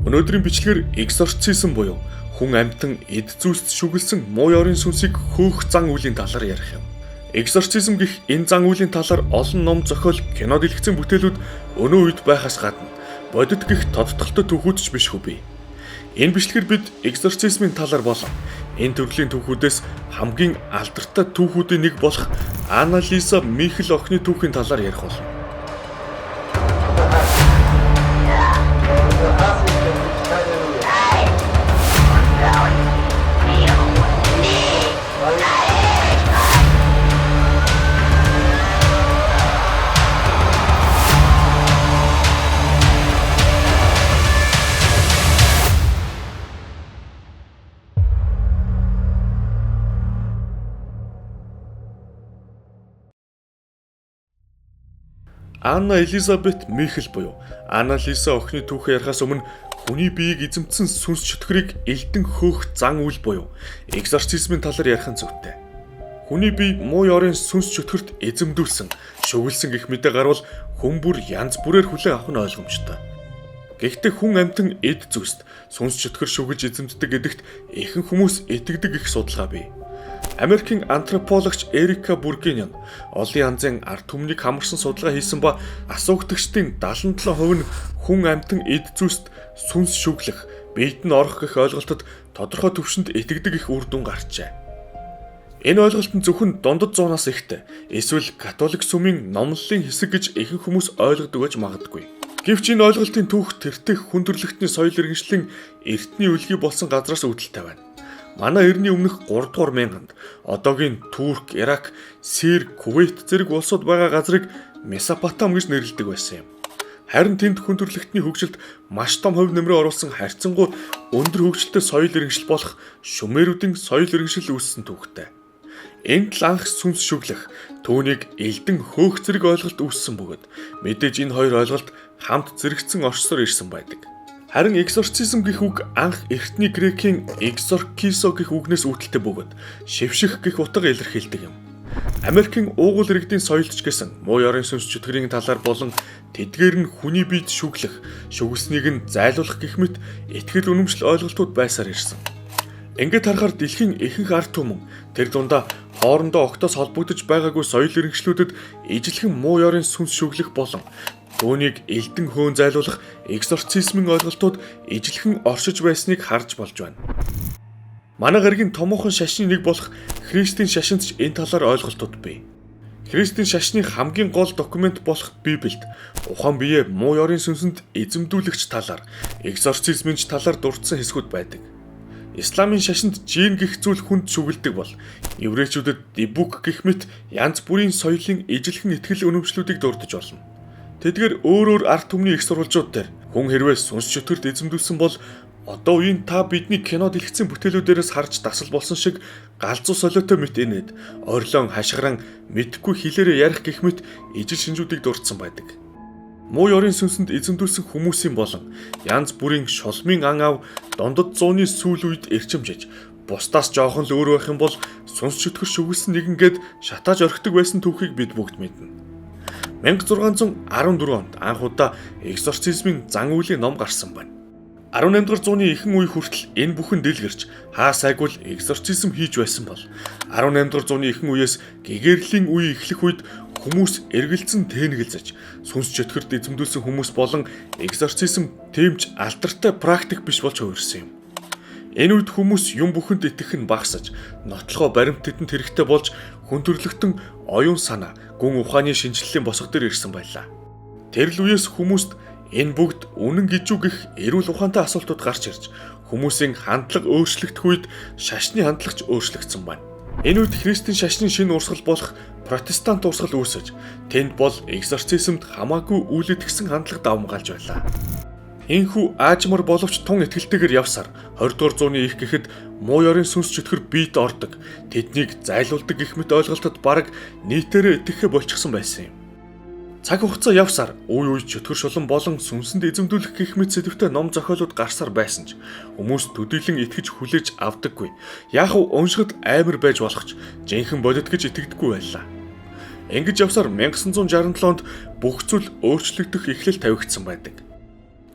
Өнөөдрийн бичлэгээр экзорцизм буюу хүн амьтан эд зүст шүглсэн муу ёрын сүнсийг хөөх зан үйлийн талаар ярих юм. Экзорцизм гэх энэ зан үйлийн талаар олон ном зохиол, кино дэлгэцэн бүтээлүүд өнөө үед байхаас гадна бодит гих тодтолтой түүхүүд ч биш хүү бий. Энэ бичлэгээр бид экзорцизмын талаар болон энэ төрлийн түүхүүдээс хамгийн алдартай түүхүүдийн нэг болох Анна Лиза Михель охины түүхийн талаар ярих болно. Анна Элизабет Михель буюу Анна Лиза охины түүхээ ярихаас өмнө хүний биеийг эзэмдсэн сүнс чөтгөрийг элдэн хөөх зан үйл буюу экзорцизмын талаар ярих нь зүйтэй. Хүний бие муу ёрын сүнс чөтгөрт эзэмдүүлсэн, шүглсэн гэх мэдээ гарвал хүн бүр янз бүрээр хүлээн авах нь ойлгомжтой. Гэхдээ хүн амьтан эд зүст сүнс чөтгөр шүглж эзэмддэг гэдэгт ихэнх хүмүүс итгэдэг их судалгаа бий. Америкийн антропологч Эрика Бургиньон олон янзын ард түмнийг хамарсан судалгаа хийсэн ба асуугдагчдын 77% нь хүн амьтан эд зүст сүнс шүглэх, биед нь орох гэх ойлголтод тодорхой түвшинд итгэдэг их үр дүн гарчээ. Энэ ойлголт нь зөвхөн дундад зуунаас ихтэй, эсвэл католик сүмийн номлолын хэсэг гэж ихэнх хүмүүс ойлгодог гэж магадгүй. Гэвч энэ ойлголтын түүх тэртех хүн төрөлхтний соёл иргэншлийн эртний үлгий болсон газраас үүдэлтэй байна. Манай эртний өмнөх 3 дугаар мянганд одоогийн Турк, Ирак, Сир, Кувейт зэрэг улсууд байгаа газрыг Месопотам гэж нэрлэдэг байсан юм. Харин тэнд хүн төрөлхтний хөгжилд маш том хувь нэмрээ оруулсан харьцангуй өндөр хөгжилтэй соёл иргэншил болох Шумеруудын соёл иргэншил үүссэн түүхтэй. Энд л анх сүнс шүглэх, түүнийг элдэн хөөх зэрэг ойлголт үүссэн бөгөөд мэдээж энэ хоёр ойлголт хамт зэрэгцэн оршсоор ирсэн байдаг. Харин экзорцизм гэх үг анх эртний грекийн экзоркисо гэх үгнээс үүдэлтэй бөгөөд шивших гэх утга илэрхийлдэг юм. Америкийн уугуул иргэдийн соёлч гэсэн муу ёрын сүнс чөтгөрийн талаар болон тэдгээр нь хүний биед шүглэх, шүглсэнийг нь зайлуулах гэх мэт итгэл үнэмшил ойлголтууд байсаар ирсэн. Ингээд харахаар дэлхийн ихэнх ард түмэн тэр дундаа хоорондоо огтоос холбогдож байгаагүй соёл иргэншлүүдэд ижилхэн муу ёрын сүнс шүглэх болон түүнийг элдэн хөөн зайлуулах экзорцизмын ойлголтууд ижилхэн оршиж байсныг харж болж байна. Манай гаригийн томоохон шашны нэг болох Христийн шашинч энэ талаар ойлголтууд бий. Христийн шашны хамгийн гол документ болох Библиэд ухаан бие муу ёрын сүнсэнд эзэмдүүлэгч талаар, экзорцизмын талаар дурдсан хэсгүүд байдаг. Исламын шашинд жин гэх зүйл хүнд шүглдэг бол еврейчүүдэд дибук гэх мэт янз бүрийн соёлын ижилхэн итгэл үнэмшлүүдийг дурдж болно. Тэдгээр өөр ард түмний их сурвалжууд дээр хүн хэрвээ сүнс чөтгөрт эзэмдүүлсэн бол одоо үеийн та бидний кино дэлгэцэн бүтээлүүдээс харж дасал болсон шиг галзуу солиотой мэт инээд орилон хашгиран мэдхгүй хэлээрээ ярих гэх мэт ижил шинжүүдийг дурдсан байдаг. Муу ёрын сүнсэнд эзэмдүүлсэн хүмүүсийн болон янз бүрийн шулмын ан ав дундад зууны сүүл үед эрчимжиж бусдаас жоохон л өөр байх юм бол сүнс чөтгөр шүглсэн нэгэнгээд шатааж орхидог байсан түүхийг бид бүгд мэднэ. 1614 онд анх удаа экзорцизмын зан үйлийн ном гарсан байна. 18 дугаар зууны ихэнх үе хүртэл энэ бүхэн дэлгэрч хаа сайгүй л экзорцизм хийж байсан бол 18 дугаар зууны ихэнх үеэс гэгэрлийн үе эхлэх үед хүмүүс эргэлзэн тэнэгэлзэж сүнс чөтгөрт эзэмдүүлсэн хүмүүс болон экзорцизм тэмч алдартай практик биш болж хувирсан юм. Энэ үед хүмүүс юм бүхэнд итгэх нь багасж, нотлохоо баримт тэдэнд хэрэгтэй болж хүн төрлөختөн оюун санаа, гүн ухааны шинжилгээний босго дээр ирсэн байлаа. Тэрл үеэс хүмүүст энэ бүгд үнэн гэж үг гэх эрүүл ухаантай асуултууд гарч ирж, хүмүүсийн хандлага өөрчлөгдөх үед шашны хандлагч өөрчлөгдсөн байна. Энэ үед Христийн шашны шинэ урсгал болох протестант урсгал үүсэж, тэнд бол экзорцизмд хамаагүй үйл итгэсэн хандлага давмгаалж байлаа. Энэхүү аажмар боловч тун итгэлтэйгээр явсаар 20 дугаар зууны их гэхэд муу ёрын сүнс чөтгөр биед ордог, тэднийг зайлуулдаг гэх мэт ойлголтод бараг нийтээрээ итгэхэ болчихсон байсан юм. Цаг хугацаа явсаар үе үе чөтгөр шулан болон сүнсэнд эзэмдүүлэх гэх мэт сэдвтэй ном зохиолууд гарсаар байсан ч хүмүүс төдийлөн итгэж хүлээж авдаггүй. Яг уу уншихад амар байж болох ч жинхэнэ бодит гэж итгэдэггүй байлаа. Ингэж явсаар 1967 онд бүх зүйл өөрчлөгдөх эхлэл тавигдсан байдаг.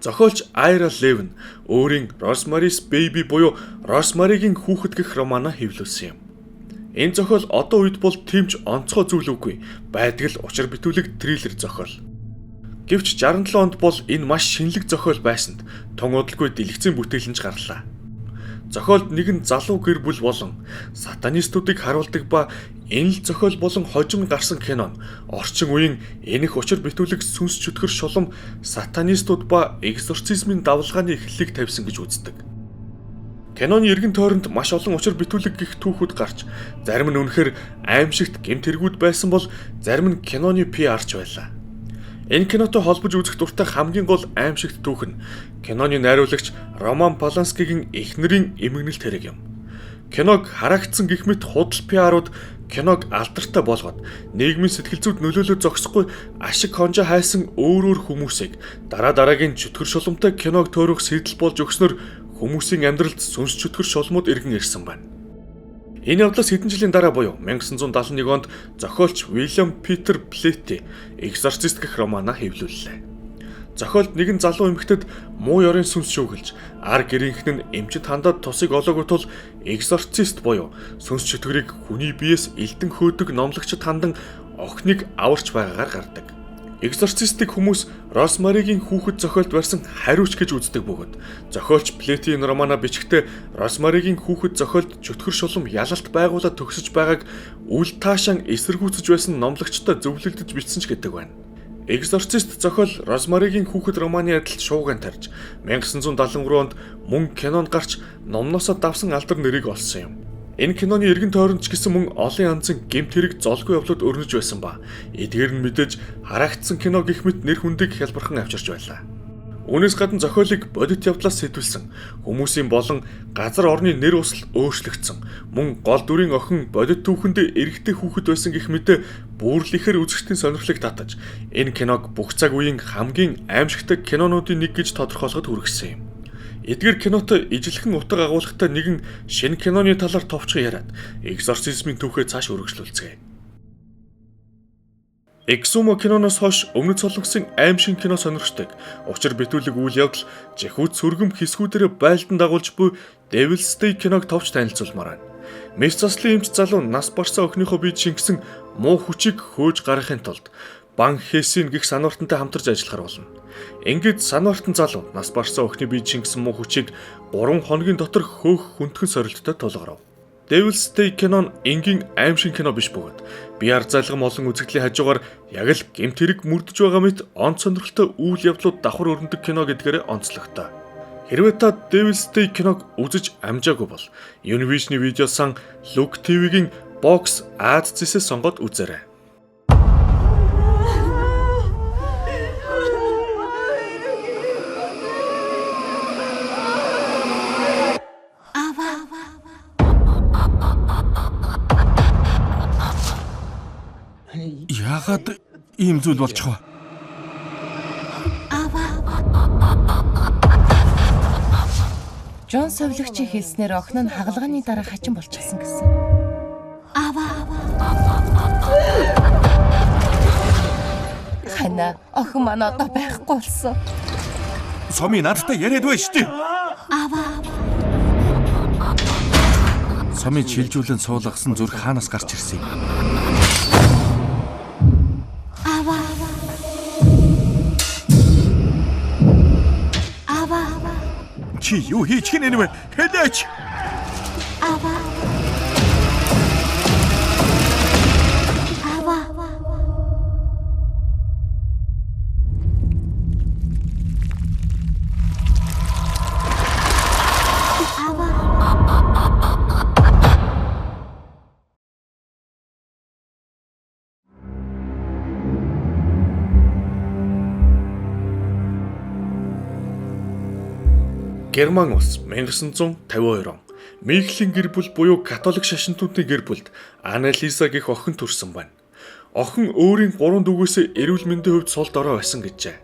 Зохиолч Айра Левин өөрийн Rosemary's Baby буюу Rosemaryгийн хүүхэд гэх ромаана хэвлүүлсэн юм. Энэ зохиол одоо үед бол тэмч онцгой зүйл үгүй, байдаг л учир битүүлэг триллер зохиол. Гэвч 67 онд бол энэ маш шинэлэг зохиол байсанд тун удалгүй дэлгэцийн бүтээлэнж гарлаа. Зохиолд нэгэн залуу гэр бүл болон сатанистуудыг харуулдаг ба энэ л зохиол болон хожим гарсан кинон орчин үеийн энэх учир битүүлэг сүнс чөтгөр шулам сатанистууд ба экзорцизмын давлгааны эхлэлийг тавьсан гэж үздэг. Киноны эргэн тойронд маш олон учир битүүлэг гих түүхүүд гарч зарим нь үнэхээр аимшигт гэмт хэрэгүүд байсан бол зарим нь киноны PR-ч байлаа. Энэ кинотой холбож үзэх дуртай хамгийн гол аимшигт түүх нь киноны найруулагч Роман Поланскигийн эхнэрийн эмгэнэлт хэрэг юм. Киног харагдсан гэх мэт худал PR-ууд киног алдартай болгоод нийгмийн сэтгэл зүйд нөлөөлөө зогсохгүй ашиг хонжоо хайсан өөр хүмүүсийг дараагийн чөтгөр шуламтай киног төөрөх сэтэл болж өгснөр хүмүүсийн амьдралд сүнс чөтгөр шулмууд иргэн ирсэн байна. Энэ явдлаас хэдэн жилийн дараа буюу 1971 онд зохиолч Уильям Питер Блэти Exorcist гэх ромаана хэвлүүллээ. Зохиолд нэгэн залуу эмэгтэд муу ёрын сүнс шүүгэлж ар гэрийнхэн нь эмчит хандаад тусыг олоогүй тул Exorcist буюу сүнс чөтгөрийг хүний биеэс элдэн хөөдөг номлогчд хандан охиныг аварч байгаагаар гардаг. Exorcist-ийг хүмүүс Rosemaryгийн хүүхэд зохиолд барьсан хариуч гэж үздэг бөгөөд зохиолч Блэти энэ ромаана бичгтээ Rosemaryгийн хүүхэд зохиолд чөтгөр шулам ялалт байгуулаад төгсөж байгааг үл таашаан эсэргүүцэж байсан номлогчтой зөвлөлдөж бичсэн ч гэдэг байна. Exorcist зохиол Rosemaryгийн хүүхэд ромааны адил шууган тарж 1973 онд мөн кинонд гарч номносоо давсан алдар нэрийг олсон юм. Энэ киноны эргэн тойронд ч гэсэн мөн олон янзын гэмт хэрэг золгүй явдлууд өрнөж байсан ба эдгээр нь мэдээж харагдсан кино гэх мэт нэр хүндийг хялбархан авчирч байлаа. Үүнээс гадна зохиолыг бодит явдлаас сэтүүлсэн хүмүүсийн болон газар орны нэр усл өөрчлөгдсөн мөн гол дүрийн охин бодит түүхэнд эрэгтэй хүүхэд байсан гэх мэт бүүрлэхэр үзэгчдийн сонирхлыг татаж энэ киног бүх цаг үеийн хамгийн аимшигтай кинонуудын нэг гэж тодорхойлоход хүргэсэн юм. Эдгээр кинотой ижилхэн утга агуулгатай нэгэн шинэ киноны талаар товчхон яриад Exorcism-ийн түүхээ цааш үргэлжлүүлцгээе. Exhumo киноноос хойш өмнөд солонгосын аимшиг кино сонирхдаг учир битүүлэг үйл явдал жихүүд сүргэм хэсгүүдээр байлдан дагуулж буй Devil's Day киног товч танилцуулмаар байна. Мэс заслын эмч залуу нас барсан охиныхоо бие шингэсэн муу хүчийг хөөж гаргахын тулд Бан Хесийн гих санвартантай хамтарч ажиллахар болно. Ингээд санвартан залуу нас барсан охины бие шингэсэн муу хүчийг 3 хоногийн дотор хөөх хүндхэн сорилттой тулгарав. Devil's Day кинон энгийн аимшиг кино биш бөгөөд бие арзайлгам олон үзэгдлийн хажуугаар яг л гэмт хэрэг мөрдөж байгаа мэт онц сонирхолтой үйл явдлууд давхар өрнөдөг кино гэдгээр онцлогтой. Хэрвээ та Devil's Day киног үзэж амжаагүй бол Univision видео сан Look TV-гийн Box Ads зэсээс сонгоод үзээрэй. Яагаад ийм зүйл болчихв? Жон совлогчийн хэлснээр охин нь хагалгааны дараа хачин болчихсон гэсэн. Хана охин маань одоо байхгүй болсон. Соми надтай яриад байна шүү дээ. Соми чилжүүлэн суулгасан зүрх хаанаас гарч ирсэн юм? Чи юу хийж гинэ нэмэ? Хэлээч. Герман улс 1952 он Михлийн гэр бүл буюу католик шашинтуудын гэр бүлд Анна-Лиза гэх охин төрсөн байна. Охин өөрийн 3 дүүгээс эрүүл мэндийн хувьд сул дорой байсан гэжээ.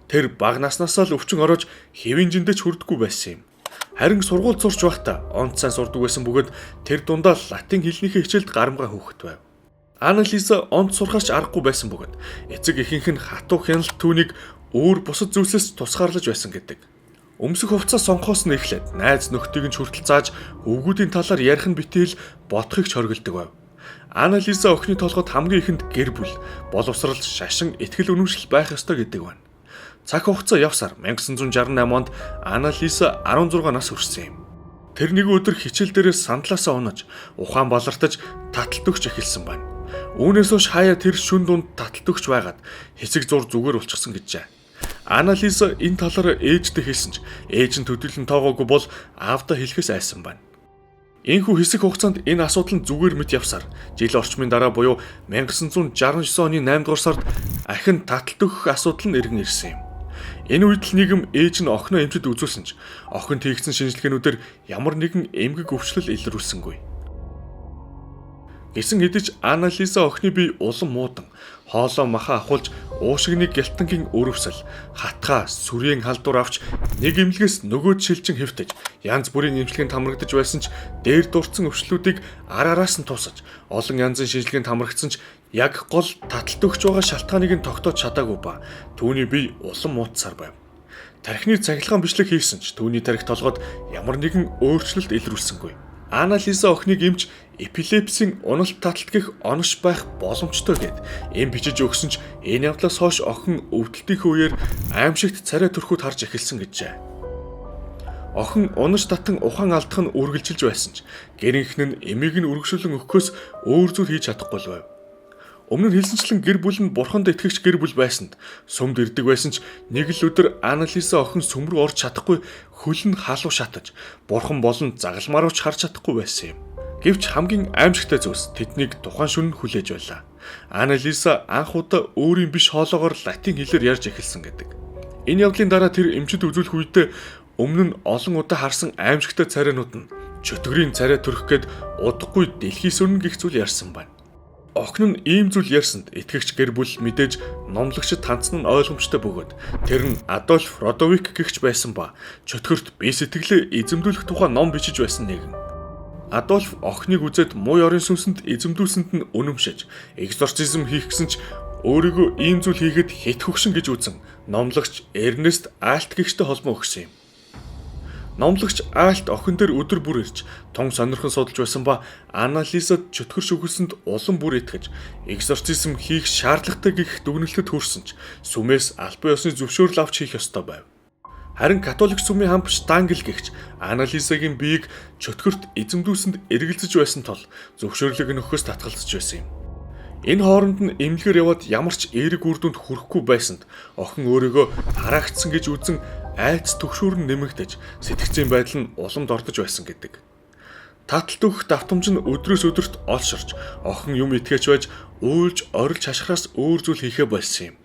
Тэр бага наснасаа л өвчин орож хэвийн жиндэж хүрдэггүй байсан юм. Харин сургууль сурч байхдаа онц сайн сурдаг байсан бөгөөд тэр дундаа латин хэлнийхээ хичээлд гарамгай хөөхт байв. Анна-Лиза онц сурахаарч аргагүй байсан бөгөөд эцэг эхийнх нь хатуу хяналт түүнийг өөр бусад зүйлсээс тусгаарлаж байсан гэдэг. Өмсөх хувцас сонгохоос нь эхлээд найз нөхдийг нь хүртэл зааж өвгүүдийн талаар ярих нь битэл бодохыг ч хоригддаг байв. Анализа охины толгойд хамгийн ихэнд гэр бүл, боловсрал, шашин, итгэл үнэмшил байх ёстой гэдэг байна. Цаг хугацаа явсаар 1968 онд Анализа 16 нас хүрсэн юм. Тэр нэг өдөр хичээл дээрээс сандлаасаа унаж, ухаан балартаж таталт өгч эхэлсэн байна. Үүнээс хойш хаяа тэр шүн дунд таталт өгч байгаад хэсэг зур зүгээр болчихсон гэжээ. Анализа энэ талаараа ээжтэй хэлсэн ч ээж нь төдийлөн тоогоогүй бол аавдаа хэлэхээс айсан байна. Энэхүү хэсэг хугацаанд энэ асуудал нь зүгээр мэт явсаар жил орчмын дараа буюу 1969 оны 8 дугаар сард ахин таталт өгөх асуудал нь иргэн ирсэн юм. Энэ үед л нийгэм ээж нь охиноо эмчид үзүүлсэн ч охинд хийгдсэн шинжилгээнүүдээр ямар нэгэн эмгэг өвчлөл илрүүлсэнгүй. Гэсэн хэдиж Анализа охины бие улам муудан, хоолоо маха ахуулж, уушигны гялтангийн өрөвсөл, хатгаа, сүрийн халдвар авч нэг эмнэлгээс нөгөөд шилжин хэвтэж, янз бүрийн эмчилгээнд хамрагдаж байсан ч дээр дурдсан өвчлүүдийг араас нь тусаж, олон янзын шинжилгээнд хамрагдсан ч яг гол таталт өгч байгаа шалтгааныг нь тогтоож чадаагүй ба түүний бие улам муутсаар байв. Тархины цахилгаан бичлэг хийсэн ч түүний тархи толгойд ямар нэгэн өөрчлөлт илрүүлсэнгүй. Анализа охиныг эмч эпилепсийн уналт таталт гэх онош байх боломжтой гэд эм бичиж өгсөн ч энэ явдлаас хойш охин өвдөлтийнхээ үеэр аимшигт царай төрхөд харж эхэлсэн гэжээ. Охин унаж татан ухаан алдах нь үргэлжилж байсан ч гэрийнхэн нь эмийг нь үргэлжлүүлэн өгөхөөс өөр зүйл хийж чадахгүй байв. Өмнө нь хэлсэнчлэн гэр бүл нь бурханд итгэгч гэр бүл байсанд сүмд ирдэг байсан ч нэг л өдөр Анализа охин сүм рүү орж чадахгүй хөл нь халуу шатаж бурхан болон загалмаар авч харж чадахгүй байсан юм. Гэвч хамгийн аимшигтай зүйлс тэднийг тухайн шөнө хүлээж байлаа. Анализа анх удаа өөрийн биш хоолоогоор латин хэлээр ярьж эхэлсэн гэдэг. Энэ явдлын дараа тэр эмчид үзүүлэх үедээ өмнө нь олон удаа харсан аимшигтай царайнууд нь чөтгөрийн царай төрөх гээд удахгүй дэлхийс өрнө гэх зүйл ярьсан байна. Охин нь ийм зүйл ярьсанд итгэгч гэр бүл мэдээж номлогчд танцсан нь ойлгомжтой бөгөөд тэр нь Адольф Родовик гэгч байсан ба чөтгөрт бие сэтгэлээ эзэмдүүлэх тухай ном бичиж байсан нэгэн. Адольф охиныг үзээд муу ёрын сүнсэнд эзэмдүүлсэнд нь үнэмшиж экзорцизм хийх гэсэн ч өөрийгөө ийм зүйл хийхэд хэт хөгшин гэж үзэн номлогч Эрнест Альт гэгчтэй холбоо өгсөн юм. Номлогч Альт охин дээр өдөр бүр ирж тун сонирхон судалж байсан ба Анализад чөтгөр шүглсэнд улам бүр итгэж экзорцизм хийх шаардлагатай гэх дүгнэлтэд хүрсэн ч сүмээс албан ёсны зөвшөөрөл авч хийх ёстой байв. Харин католик сүмийн хамт Штангл гэгч Анализагийн биеийг чөтгөрт эзэмдүүлсэнд эргэлзэж байсан тул зөвшөөрлийг нөхөхөөс татгалзаж байсан юм. Энэ хооронд нь эмнэлгээр яваад ямар ч эерэг үр дүнд хүрэхгүй байсанд охин өөрийгөө хараагцсан гэж үзэн айц төгшүүр нь нэмэгдэж сэтгцийн байдал нь уламд ордож байсан гэдэг. Таталт өгөх давтамж нь өдрөөс өдөрт олширч охин юм итгээч байж уйлж орилж хашхраас өөр зүйл хийхээ болсон юм.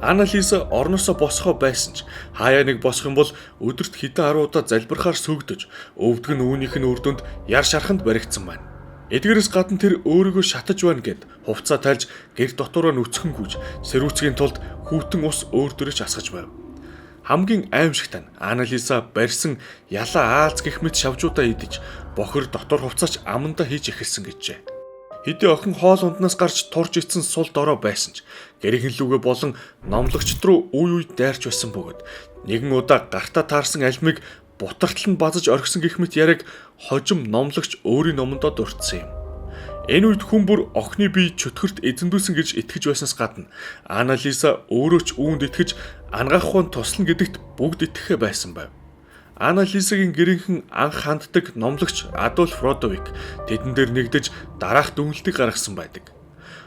Анализа орноосоо босгоо байсан ч хаяа нэг босох юм бол өдөрт хэдэн 10 удаа залбирахаар сөгдөж өвдөг нь үүнийх нь үр дүнд яр шарханд баригдсан байна. Эдгээрээс гадна тэр өөрийгөө шатаж байна гэд хувцас тайлж гэр дотоороо нүцгэн гүйж сэрүүцгийн тулд хүүтэн ус өөр дөрөж асгаж байв. Хамгийн аимшигтай нь Анализа барьсан ялаа аалз гэх мэт шавжуудаа идэж бохир дотор хувцаач амандаа хийж эхэлсэн гэжээ. Хэдий охин хоол унднаас гарч турж ицсэн сул дорой байсан ч гэрийн лүгэ болон номлогчд руу үе үед дайрч байсан бөгөөд нэгэн удаа гартаа таарсан альмиг бутартал нь базаж орхисон гэх мэт яриаг хожим номлогч өөрийн номондоо дурдсан юм. Энэ үед хүн бүр охины бие чөтгөрт эзэмдүүлсэн гэж итгэж байснаас гадна Анализа өөрөө ч үүнд итгэж ангаахын туслана гэдэгт бүгд итгэхэ байсан байв. Анализагийн гэрийнхэн анх ханддаг номлогч Адольф Родовик тэдэн дээр нэгдэж дараах дүнэлтийг гаргасан байдаг.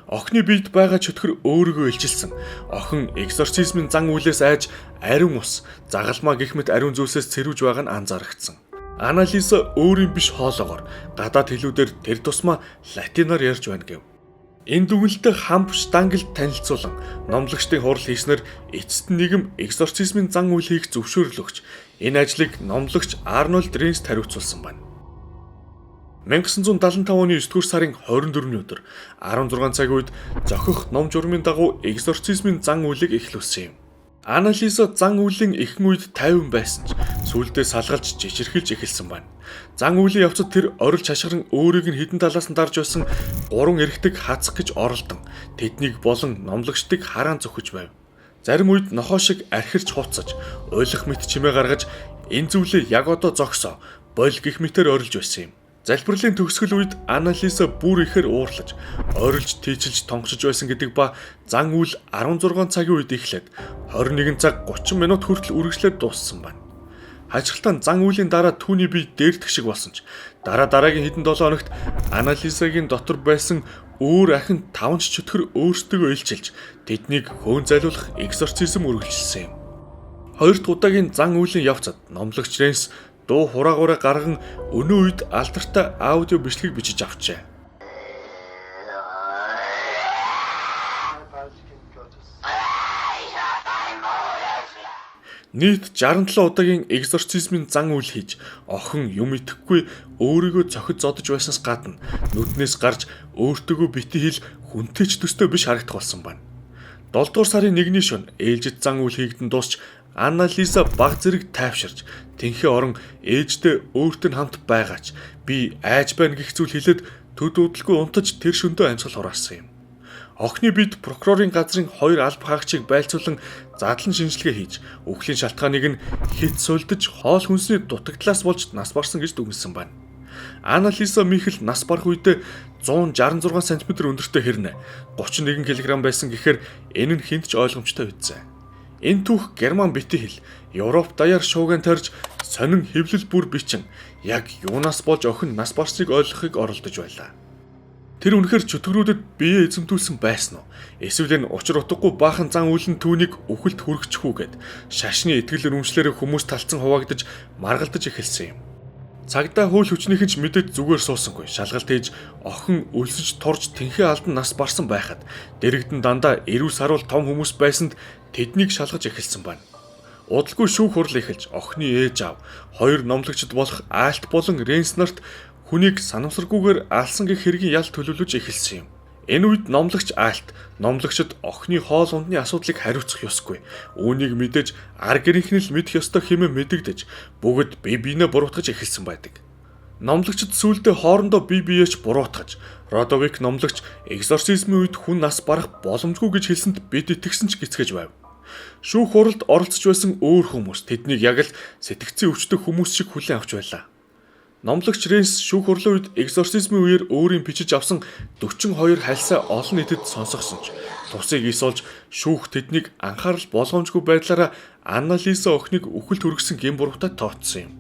Охины биед байгаа чөтгөр өөрийгөө илчилсэн. Охин экзорцизмын зан үйлээс айж ариун ус, загалмаа гэх мэт ариун зүйлсээс цэрвж байгаа нь анзаарагдсан. Анализа өөрийн биш хоолоогоор гадаад хэлүүдээр тэр тусмаа латинаар ярьж байна гэв. Энэ дүгнэлтэд хамт Штанглд танилцуулан номлогчдын хурал хийснээр эцэст нь нэгэн экзорцизмын зан үйл хийх зөвшөөрөл өгч энэ ажлыг номлогч Арнольд Ренст хариуцуулсан байна. 1975 оны 9 дугаар сарын 24-ний өдөр 16 цагийн үед зохих ном журмын дагуу экзорцизмын зан үйлийг эхлүүлсэн юм. Анализа зан үйлийн ихэнх үед 50 байсан ч сүүлдээ салгалж жижирхэлж эхэлсэн байна. Зан үйлийн явцад тэр орилж хашгиран өөрийг нь хідэн талаас нь дарж байсан 3 эрэгтэйг хацах гэж оролдон тэднийг болон номлогчдыг хараан зөхөж байв. Зарим үед нохоо шиг архирч хуцаж, ойлгох мэт чимээ гаргаж энэ зүйлээ яг одоо зогсоо, бол гэх мэтээр орилж байсан юм. Залбирлын төгсгөл үед Анна-Лиза бүр ихээр уурлаж, ойрлж тийчилж тонгочж байсан гэдэг ба зан үйл 16 цагийн үед эхлээд 21 цаг 30 минут хүртэл үргэлжлээд дууссан байна. Хажиртан зан үйлийн дараа түүний бие дээрдэх шиг болсон ч дараагийн хэдэн 7 хоногт Анна-Лизагийн дотор байсан өөр ахин 5 чөтгөр өөрсдөө илчилж тэднийг хөөн зайлуулах экзорцизм үргэлжилсэн юм. Хоёр дахь удаагийн зан үйлийн явцад номлогч Ренс дуу хураагаараа гарган өнөө үед алдартай аудио бичлэгийг бичиж авчээ. Нийт 67 удаагийн экзорцизмын зан үйл хийж охин юм итгэхгүй өөрийгөө цохид зодож байснаас гадна нүднээс гарч өөртөөгөө бити хэл хүнтэйч төстэй биш харагдах болсон байна. 7 дугаар сарын 1-ний шөнө ээлжид зан үйл хийгдэн дуусч Анна-Лиза баг зэрэг тайвширч тэнхээ орон ээжтэй өөртөө хамт байгаач би айж байна гэх зүйл хэлээд төд удалгүй унтаж тэр шөндөө амьсгал хураасан юм. Охины бид прокурорын газрын 2 алба хаагчийг байлцуулан задлан шинжилгээ хийж үхлийн шалтгааныг нь хэд сулдаж хоол хүнсний дутагдлаас болж нас барсан гэж дүгнсэн байна. Анна-Лиза Михель нас барах үедээ 166 см өндөртэй хэрнэ 31 кг байсан гэхээр энэ нь хинт ч ойлгомжтой байсан. Энэ түүх герман бити хэл Европ даяар шууган тарж сонин хэвлэл бүр бичин яг юунаас болж охин нас барсныг ойлгохыг оролдож байлаа. Тэр үнэхээр чөтгөрүүдэд бие эзэмдүүлсэн байсан уу? Эсвэл энэ учир утгагүй баахан зан үйл нь түүнийг үхэлд хүргэчихүүгээд шашны итгэл үнэмшлэрээ хүмүүс талцсан хуваагдаж маргалдаж эхэлсэн юм. Цагдаа хууль хүчнийхэн ч мэдээд зүгээр суусангүй. Шалгалт хийж охин өлсөж турж тэнхээ алдан нас барсан байхад дэрэгдэн дандаа эрүү саруул том хүмүүс байсанд тэднийг шалгаж эхэлсэн байна. Удалгүй шүүх хурал эхэлж охины ээж аав, хоёр номлогчд болох Альт болон Ренс нарт хүнийг санамсаргүйгээр алсан гэх хэргийн ял төлөвлөж эхэлсэн юм. Энэ үед номлогч Альт номлогчд охины хоол ундны асуудлыг хариуцах ёсгүй. Үүнийг мэдээж ар гэрийнхэн л мэдэх ёстой хэмээн мэдэгдэж бүгд бие биенээ буруутгаж эхэлсэн байдаг. Номлогчд сүүлдээ хоорондоо бие биеэч буруутгаж Родовик номлогч экзорцизмын үед хүн нас барах боломжгүй гэж хэлсэнд бид итгэсэн ч гисгэж байв. Шүүх хуралд оролцож байсан өөр хүмүүс тэднийг яг л сэтгцийн өвчтөг хүмүүс шиг хүлээн авч байлаа. Номлогч Ренс шүүх хурлын үед экзорцизмын үеэр өөрийн бичиж авсан 42 хальсаа олон нийтэд сонсгосон ч тусыг исолж шүүх тэднийг анхаарал болгоомжгүй байдлаараа Анна-Лиза охиныг үхэлд хүргэсэн гэм буруутай тооцсон юм.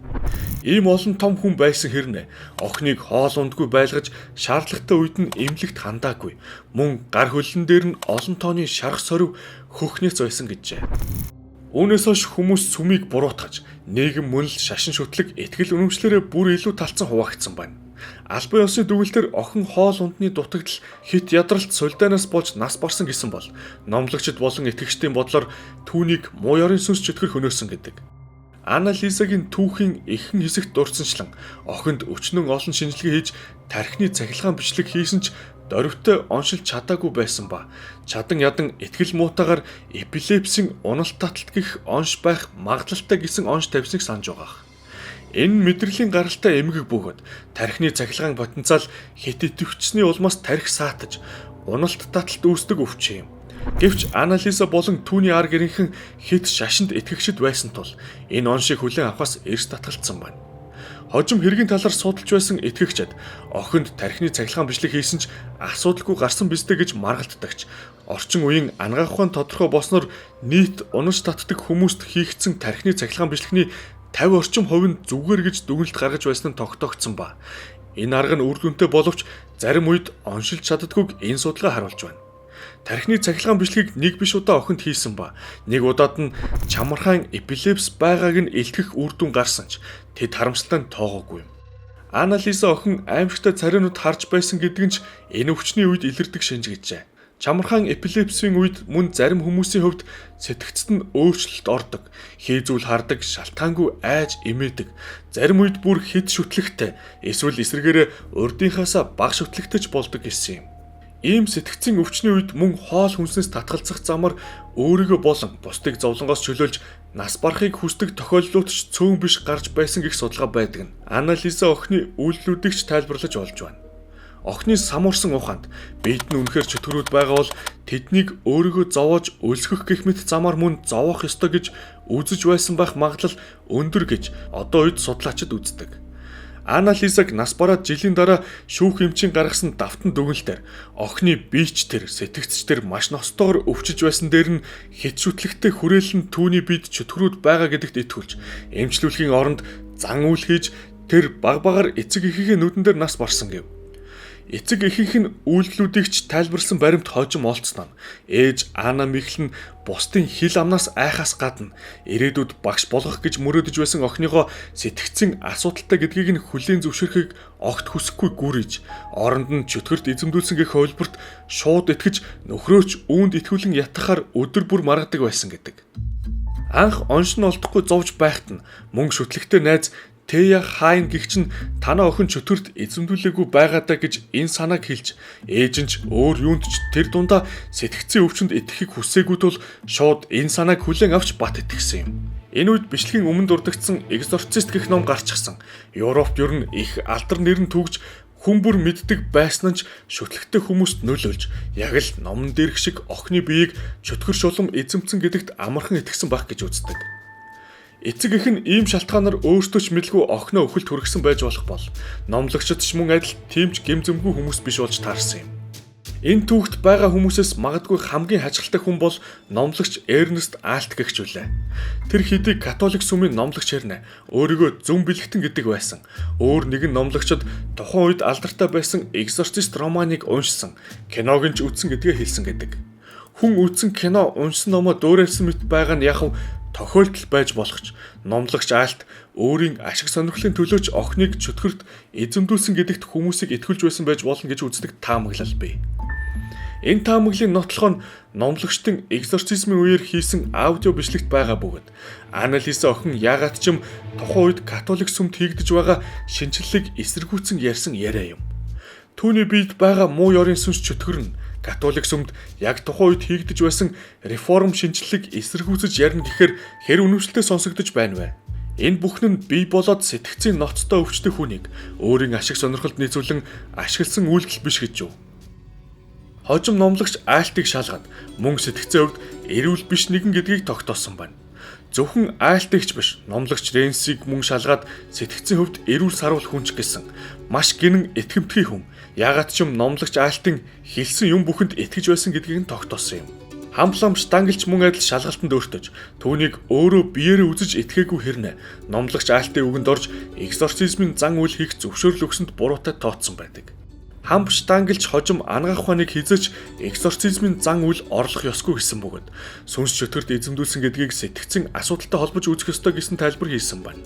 Ийм олон том хүн байсан хэрнээ охиныг хоол ундгүй байлгаж шаардлагатай үед нь эмнэлэгт хандаагүй. Мөн гар хөлн дээр нь олон тооны шарх сорив хөхнэц байсан гэжээ. Үүнээс хойш хүмүүс сүмийг буруутгаж нийгэм мөн л шашин шүтлэг итгэл үнэмшлэрээ бүр илүү талцсан хуваагдсан байна. Албан ёсны дүгэлтэр охин хоол ундны дутагдал хит ядралт сулдаанаас болж нас барсан гэсэн бол номлогчд болон итгэгчдийн бодлоор түүнийг муу ёрын сүнс чөтгөр хөнөөсөн гэдэг. Анна-Лизагийн түүхийн ихэнх хэсэгт дурдсанчлан охинд өчнөн олон шинжилгээ хийж тархины цахилгаан бичлэг хийсэн ч дөрвтэй оншилж чадаагүй байсан ба чадан ядан итгэл муутаагаар эпилепсийн уналт таталт гэх онш байх магадлалтай гэсэн онш тавьсныг санаж байгаа. Энэ мэдрэлийн гаралтай эмгэг бөгөөд тархины цахилгаан потенциал хит идэвхжсэний улмаас тархи саатаж уналт таталт үүсдэг өвчин юм. Гэвч Анна-Лиза болон түүний ар гэрийнхэн хэд шашинд итгэгчд байсан тул энэ оншийг хүлээн авахаас эрс татгалцсан байна. Хожим хэргийн талаар судалж байсан итгэгчид охинд тархины цахилгаан бичлэг хийсэн ч асуудалгүй гарсан бистэй гэж маргалддагч орчин үеийн ангаах ухаан тодорхой болсноор нийт унаж татдаг хүмүүст хийгдсэн тархины цахилгаан бичлэгний 50% нь зүгээр гэж дүгнэлт гаргаж байсан нь тогтоогдсон ба энэ арга нь үр дүнтэй боловч зарим үед оншилж чаддаггүйг энэ судалгаа харуулж байна. Тархины цахилгаан бичлэгийг нэг биш удаа охинд хийсэн ба нэг удаад нь чамархан эпилепс байгааг нь илтгэх үр дүн гарсан ч тэд харамсалтай тоогоогүй юм. Анна-Лиза охин аимшигтай царинууд харж байсан гэдэг нь ч энэ өвчний үед илэрдэг шинж гэжээ. Чамархан эпилепсийн үед мөн зарим хүмүүсийн хувьд сэтгцэд нь өөрчлөлт ордог, хий зүйл хардаг, шалтгаангүй айж эмээдэг, зарим үед бүр хэд шүтлэгтэй, эсвэл эсрэгээрээ урдынхаасаа бага шүтлэгтэй ч болдог гэсэн юм. Ийм сэтгцийн өвчний үед мөн хоол хүнснээс татгалзах замаар өөрийгөө болон бусдыг зовлонгоос чөлөөлж нас барахыг хүсдэг тохиолдлууд ч цөөн биш гарч байсан гэх судалгаа байдаг нь Анна-Лиза охины үйлдэлүүдийг ч тайлбарлаж олж байна. охины самуурсан ухаанд биед нь үнэхээр чөтгөрүүд байгаа бол тэднийг өөрийгөө зовоож өлсгөх гэх мэт замаар мөн зовоох ёстой гэж үзэж байсан байх магадлал өндөр гэж одоо үед судлаачид үздэг. Анализаг нас бараад жилийн дараа шүүх эмчийн гаргасан давтан дүгнэлтээр охины биеч тэр сэтгцч тэр маш ностойгоор өвчөж байсан дээр нь хэт шүтлэгтэй хүрээлэн түүний биед чөтгөрүүд байгаа гэдэгт итгүүлж эмчлүүлэхийн оронд зан үйл хийж тэр багаар эцэг эхийнхээ нүдэн дээр нас барсан гэв. Эцэг эхийнх нь үйлдэлүүдийг ч тайлбарлсан баримт хожим олцсон нь ээж Ана Михл нь бусдын хил амнаас айхаас гадна ирээдүйд багш болгох гэж мөрөөдөж байсан охиныгоо сэтгцэн асуудалтай гэдгийг нь хүлээн зөвшөөрөхийг огт хүсэхгүй гүрийж оронд нь чөтгөрт эзэмдүүлсэн гэх хувилбарт шууд итгэж нөхрөөч үүнд итгүүлэн ятгахаар өдөр бүр маргадаг байсан гэдэг. Анх онш нь олдохгүй зовж байхад нь мөнгө шүтлэгтэй найз Тэя Хайн гэгч нь танаа охин чөтгөрт эзэмдүүлээгүй байгаадаа гэж энэ санааг хэлж ээж нь ч өөр юунд ч тэр дундаа сэтгцийн өвчнөд итгэхийг хүсээгүй тул шууд энэ санааг хүлээн авч бат итгэсэн юм. Энэ үед бичлэгийн өмнө дурддагдсан Exorcist гэх ном гарчихсан. Европт ер нь их алдар нэрн түгж хүн бүр мэддэг байсан ч шүтлэгтэй хүмүүст нөлөөлж яг л номон дээрх шиг охины биеийг чөтгөр шулам эзэмсэн гэдэгт амархан итгэсэн байх гэж үздэг. Эцэг эх нь ийм шалтгаанаар өөртөө ч мэлгүй охиноо өхөлт хүргэсэн байж болох бол номлогчид ч мөн адил тиймч гэмзэмгүй хүмүүс биш болж таарсан юм. Энэ түүхт байгаа хүмүүсээс магадгүй хамгийн хачирхалтай хүн бол номлогч Эрнест Альт гэгч үлээ. Тэр хэдий католик сүмийн номлогч хэрнэ өөрийгөө зөв бэлгтэн гэдэг байсан. Өөр нэгэн номлогчид тухайн үед алдартай байсан Exorcist романыг уншсан, киног нь ч үзсэн гэдгээ хэлсэн гэдэг. Хүн үзсэн кино уншсан номоо дөөрэлсэн мэт байгаа нь яхав тохиолдол байж болох ч номлогч Альт өөрийн ашиг сонирхлын төлөөч охиныг чөтгөрт эзэмдүүлсэн гэдэгт хүмүүсийг итгүүлж байсан байж болно гэж үздэг таамаглал бий. Энэ таамаглалын нотлох нь номлогчдын экзорцизмын үеэр хийсэн аудио бичлэгт байгаа бөгөөд Аналиса охин яагаад ч юм тухайн үед католик сүмд хийгдэж байгаа шинжлэлийг эсэргүүцэн ярьсан яриа юм. Түүний биед байгаа муу ёрын сүнс чөтгөр нь католик сүмд яг тухайн үед хийгдэж байсан реформ шинжлэлийг эсэргүүцэж ярина гэхээр хэр үнэмшилтэй сонсогдож байна вэ? Энэ бүхэн нь бий болоод сэтгцийн ноцтой өвчтөй хүнийг өөрийн ашиг сонирхолд нийцүүлэн ашигласан үйлдэл биш гэж юу? Хожим номлогч Альтыг шалгаад мөн сэтгцийн хувьд эрүүл биш нэгэн гэдгийг тогтоосон байна. Зөвхөн Альтыгч биш, номлогч Ренсиг мөн шалгаад сэтгцийн хувьд эрүүл сарвал хүнч гэсэн маш гинэн итгэмтгий хүн. Ягаад ч юм номлогч Альтын хэлсэн юм бүхэнд итгэж байсан гэдгийг нь тогтоосон юм. Хамлам штангалч мөн адил шалгалтанд өөртөж түүнийг өөрөө биеэрээ үзэж итгээгүй хэрнэ. Номлогч Альтын үгэнд орж экзорцизмын зан үйл хийх зөвшөөрөл өгсөнд буруутай тооцсон байдаг. Хамб штангалч хожим ангаах ухааныг хизэж экзорцизмын зан үйл орлох ёсгүй гэсэн бөгөөд сүнс чөтгөрт эзэмдүүлсэн гэдгийг сэтгцэн асуудалтай холбож үзэх ёстой гэсэн тайлбар хийсэн байна.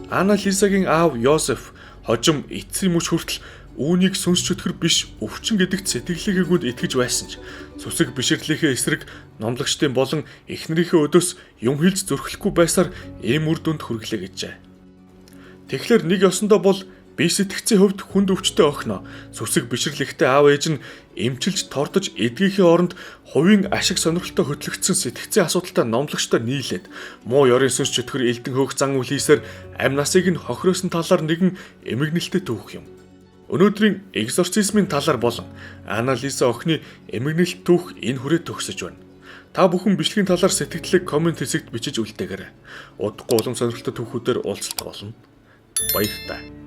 Аналисагийн аав Йосеф хожим эцсийн мөч хүртэл үүнийг сүнс чөтгөр биш өвчин гэдэгт сэтгэлгээгүүд итгэж байсан ч сүсэг биширлийнхээ эсрэг номлогчдын болон эхнэрийнхээ өдөөс юм хэлж зөрхлөхгүй байсаар ийм үр дүнд хүргэлээ гэжээ. Тэгэхээр нэг ёсондоо бол бие сэтгцийн хувьд хүнд өвчтэй охиноо сүсэг биширлэгтэй аав ээж нь эмчилж тордож эдгийнхээ оронд хувийн ашиг сонирхолтой хөтлөгдсөн сэтгцийн асуудалтай номлогчтой нийлээд муу ёрын сүнс чөтгөр элдэн хөөх зан үйл хийсээр амь насыг нь хохироосон талаар нэгэн эмгэнэлтэд түүх юм. Өнөөдрийн экзорцизмын талаар болон Аналиса охины эмгэнэлт түүх энэ хүрээ төгсөж байна. Та бүхэн бичлэгийн талаар сэтгэлдээ комент хэсэгт бичиж үлдээгээрэй. Удахгүй улам сонирхолтой түүхүүдээр уулзалт болно. Баярлалаа.